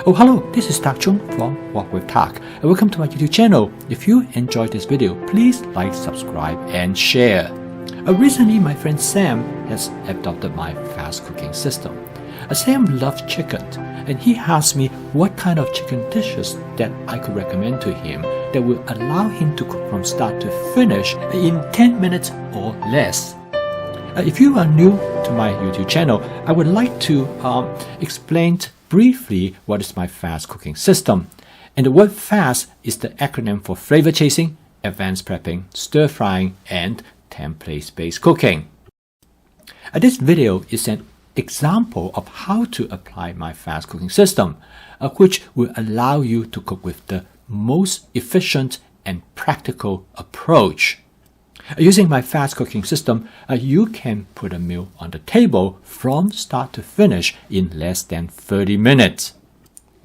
Oh hello, this is Tak Chung from Walk with Tak, and welcome to my YouTube channel. If you enjoyed this video, please like, subscribe and share. Recently my friend Sam has adopted my fast cooking system. Sam loves chicken, and he asked me what kind of chicken dishes that I could recommend to him that will allow him to cook from start to finish in 10 minutes or less. If you are new to my YouTube channel, I would like to explain briefly what is my fast cooking system. And the word fast is the acronym for flavor chasing, advanced prepping, stir frying, and template-based cooking. This video is an example of how to apply my fast cooking system, which will allow you to cook with the most efficient and practical approach. Using my fast cooking system, you can put a meal on the table from start to finish in less than 30 minutes.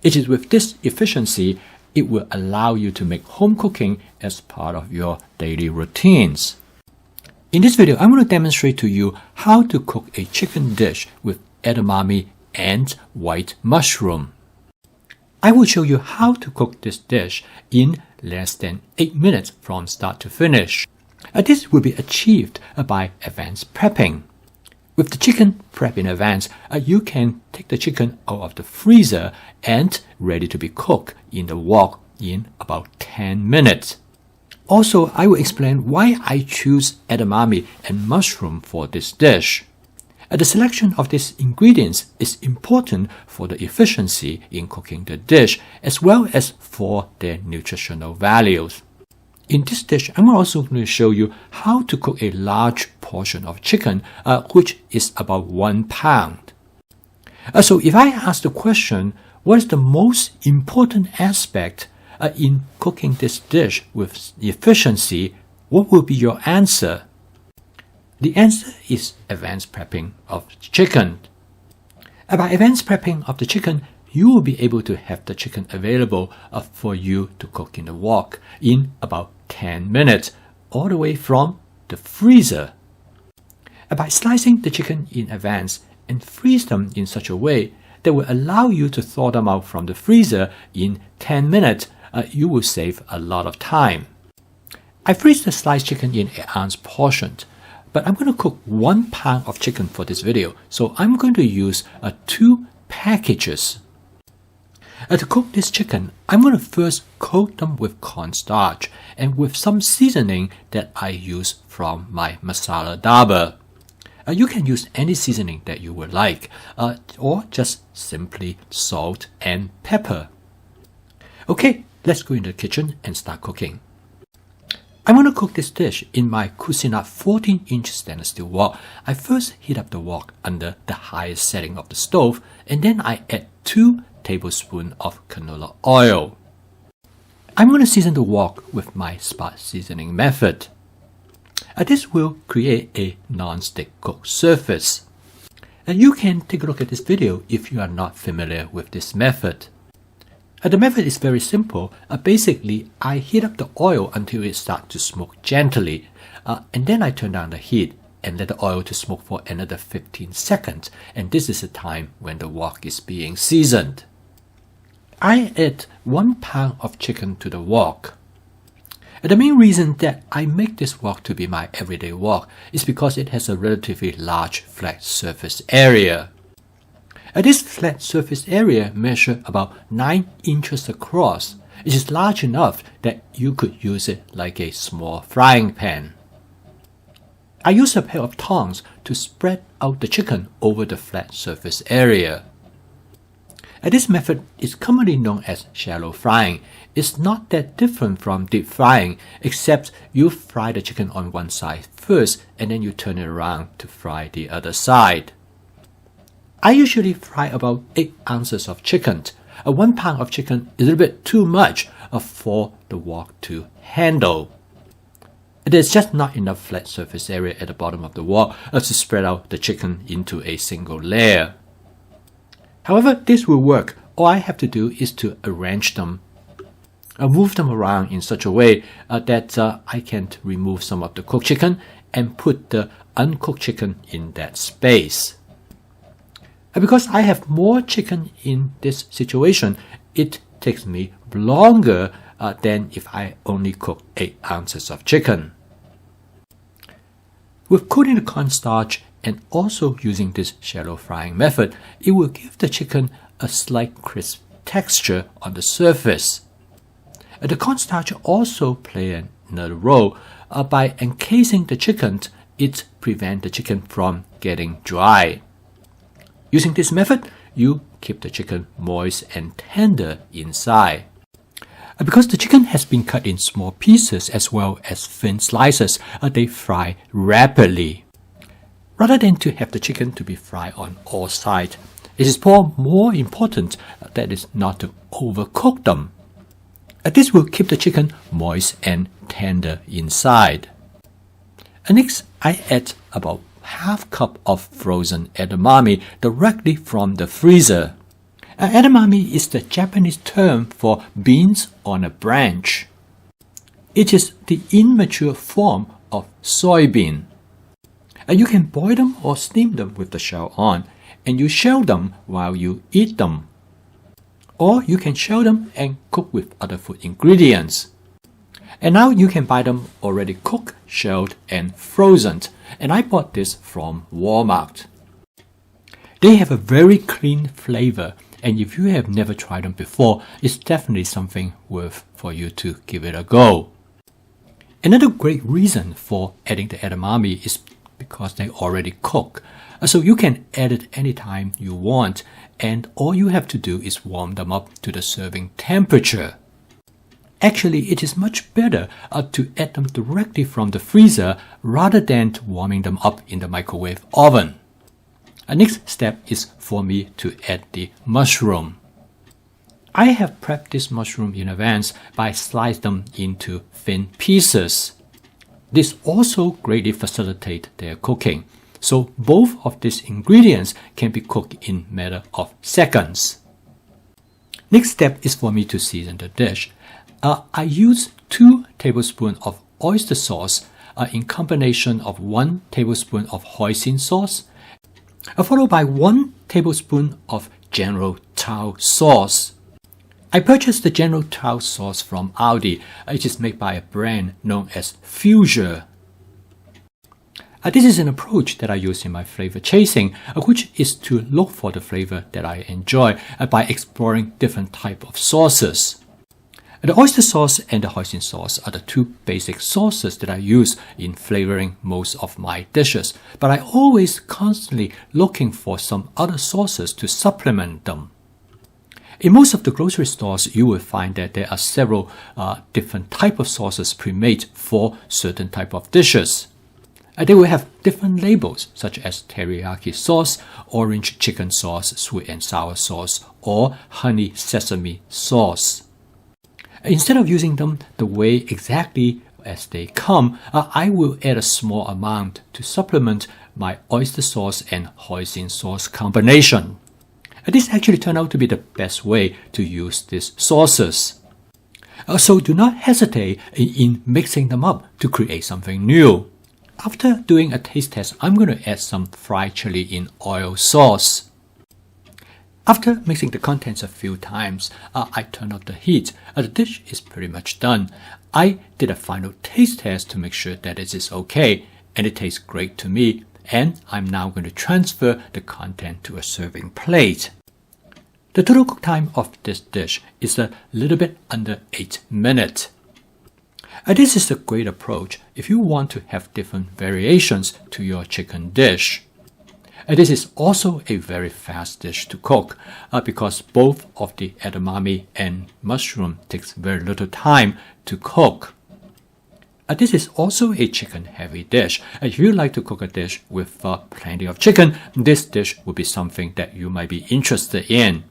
It is with this efficiency, it will allow you to make home cooking as part of your daily routines. In this video, I'm going to demonstrate to you how to cook a chicken dish with edamame and white mushroom. I will show you how to cook this dish in less than 8 minutes from start to finish. This will be achieved by advanced prepping. With the chicken prep in advance, you can take the chicken out of the freezer and ready to be cooked in the wok in about 10 minutes. Also, I will explain why I choose edamame and mushroom for this dish. The selection of these ingredients is important for the efficiency in cooking the dish as well as for their nutritional values. In this dish, I'm also going to show you how to cook a large portion of chicken, which is about 1 pound. So if I ask the question, what is the most important aspect in cooking this dish with efficiency, what will be your answer? The answer is advanced prepping of chicken. By advanced prepping of the chicken, you will be able to have the chicken available for you to cook in the wok in about 10 minutes, all the way from the freezer. By slicing the chicken in advance and freeze them in such a way that will allow you to thaw them out from the freezer in 10 minutes, you will save a lot of time. I freeze the sliced chicken in 1-ounce portions, but I'm going to cook 1 pound of chicken for this video, so I'm going to use 2 packages. To cook this chicken, I'm going to first coat them with cornstarch and with some seasoning that I use from my masala dabur. You can use any seasoning that you would like, or just simply salt and pepper. Okay, let's go into the kitchen and start cooking. I'm going to cook this dish in my Cuisinart 14-inch stainless steel wok. I first heat up the wok under the highest setting of the stove, and then I add 2 tablespoons of canola oil. I'm going to season the wok with my spot seasoning method. This will create a non-stick cook surface. You can take a look at this video if you are not familiar with this method. The method is very simple. Basically, I heat up the oil until it starts to smoke gently, and then I turn down the heat and let the oil to smoke for another 15 seconds, and this is the time when the wok is being seasoned. I add 1 pound of chicken to the wok. The main reason that I make this wok to be my everyday wok is because it has a relatively large flat surface area. This flat surface area measures about 9 inches across. It is large enough that you could use it like a small frying pan. I use a pair of tongs to spread out the chicken over the flat surface area. This method is commonly known as shallow frying. It's not that different from deep frying, except you fry the chicken on one side first and then you turn it around to fry the other side. I usually fry about 8 ounces of chicken. 1 pound of chicken is a little bit too much for the wok to handle. There's just not enough flat surface area at the bottom of the wok to spread out the chicken into a single layer. However, this will work. All I have to do is to arrange them, move them around in such a way that I can remove some of the cooked chicken and put the uncooked chicken in that space. Because I have more chicken in this situation, it takes me longer than if I only cook 8 ounces of chicken. With coating the cornstarch and also using this shallow frying method, it will give the chicken a slight crisp texture on the surface. The cornstarch also plays another role. By encasing the chicken, it prevents the chicken from getting dry. Using this method, you keep the chicken moist and tender inside. Because the chicken has been cut in small pieces as well as thin slices, they fry rapidly. Rather than to have the chicken to be fried on all sides, it is more important that is not to overcook them. This will keep the chicken moist and tender inside. Next, I add about half cup of frozen edamame directly from the freezer. Edamame is the Japanese term for beans on a branch. It is the immature form of soybean. You can boil them or steam them with the shell on, and you shell them while you eat them. Or you can shell them and cook with other food ingredients. And now you can buy them already cooked, shelled, and frozen. And I bought this from Walmart. They have a very clean flavor, and if you have never tried them before, it's definitely something worth for you to give it a go. Another great reason for adding the edamame is because they already cook. So you can add it anytime you want, and all you have to do is warm them up to the serving temperature. Actually, it is much better to add them directly from the freezer rather than warming them up in the microwave oven. The next step is for me to add the mushroom. I have prepped this mushroom in advance by slicing them into thin pieces. This also greatly facilitates their cooking, so both of these ingredients can be cooked in a matter of seconds. Next step is for me to season the dish. I use 2 tablespoons of oyster sauce in combination of 1 tablespoon of hoisin sauce, followed by 1 tablespoon of General Tso sauce. I purchased the General Tso sauce from Aldi. It is made by a brand known as Fusion. This is an approach that I use in my flavor chasing, which is to look for the flavor that I enjoy by exploring different types of sauces. The oyster sauce and the hoisin sauce are the 2 basic sauces that I use in flavoring most of my dishes, but I always constantly looking for some other sauces to supplement them. In most of the grocery stores, you will find that there are several different types of sauces pre-made for certain type of dishes. They will have different labels such as teriyaki sauce, orange chicken sauce, sweet and sour sauce, or honey sesame sauce. Instead of using them the way exactly as they come, I will add a small amount to supplement my oyster sauce and hoisin sauce combination. This actually turned out to be the best way to use these sauces. So do not hesitate in mixing them up to create something new. After doing a taste test, I'm going to add some fried chili in oil sauce. After mixing the contents a few times, I turn off the heat. The dish is pretty much done. I did a final taste test to make sure that it is okay, and it tastes great to me. And I'm now going to transfer the content to a serving plate. The total cook time of this dish is a little bit under 8 minutes. This is a great approach if you want to have different variations to your chicken dish. This is also a very fast dish to cook because both of the edamame and mushroom takes very little time to cook. This is also a chicken heavy dish. If you like to cook a dish with plenty of chicken, this dish would be something that you might be interested in.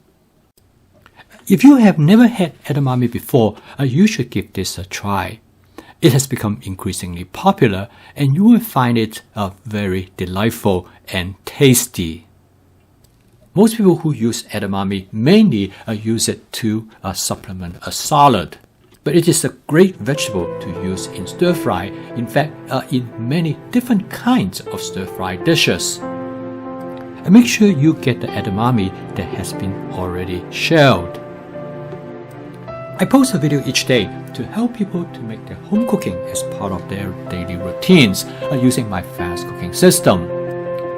If you have never had edamame before, you should give this a try. It has become increasingly popular, and you will find it very delightful and tasty. Most people who use edamame mainly use it to supplement a salad. But it is a great vegetable to use in stir-fry, in fact, in many different kinds of stir-fry dishes. And make sure you get the edamame that has been already shelled. I post a video each day to help people to make their home cooking as part of their daily routines using my fast cooking system.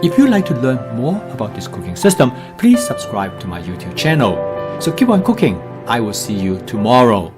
If you'd like to learn more about this cooking system, please subscribe to my YouTube channel. So keep on cooking. I will see you tomorrow.